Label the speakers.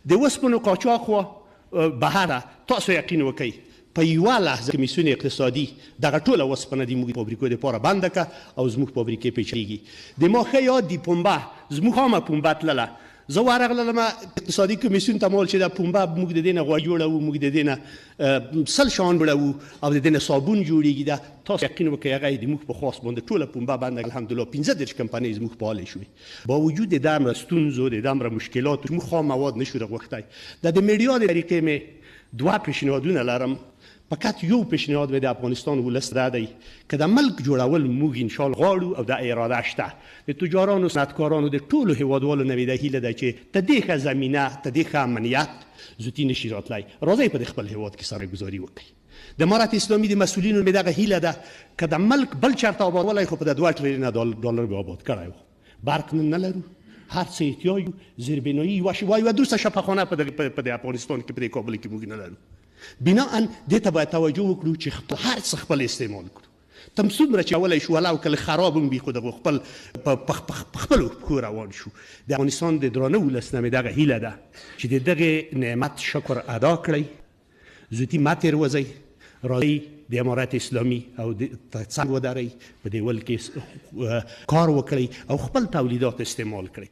Speaker 1: د اوسپنو قاچاق و بهره تاسو یقین وکئ په یوه لحظه کمیسیون اقتصادي دغه ټوله اوسپنه د موږ فابریکو دپاره بنده کړه او زموږ فابریکې پیچلېږي د ما ښه یاد دي پنبه زموږ عامه پنبه تلله زه ورغلم اقتصادي کمیسیون ته مول چې دا پنبه موږ د دې نه غوړ جوړوو موږ د دې نه سل شان جوړوو او د دې نه صابون جوړېږي دا تاسو یقین وکړئ هغه یې د موږ په خواست باندې ټوله پنبه بنده الحمدلله 15 کمپنۍ زموږ فعالې شوې با وجود د همره ستونزو د همره مشکلاتو موږ خام مواد نشو راغوښتی دا د میډیا د طریقې مې دوه پیشنهادونه لرم فقط یو پیشنهاد به د افغانستان ولس دا دی که د ملک جوړول موږ انشاءالله غواړو او د اراده شته د تجارانو صنعتکارانو د ټولو هیوادوالو نه د هیله ده چې ته دې ښه زمینه ته دې ښه امنیت زوتی نشي راتلی راځئ په خپل هیواد کې سرګزاري وکړئ د امارت اسلامي د مسؤلینو مې دغه هیله ده که د ملک بل چېرته آبادولی خو په د 2 تریلیونه ډالر به آباد کړی و برق نه لرو هر څه احتیاج یو زیربنایی یوه دوسته شفاخانه په د افغانستان کې په دې کابل کې موږ نه لرو بناء دې ته باید توجه وکړو چې هر څه خپل استعمال کړو تم څومره چې کولی شو ولو که خراب هم وي خو د خپل په خپلو پښو روان شو د افغانستان د درانه ولس نه مې دغه هیله ده چې د دغې نعمت شکر ادا کړئ زوتي مه تېروځئ راځئ د امارت اسلامي او څنګ ودرئ په دې ول کې کار وکړئ او خپل تولیدات استعمال کړئ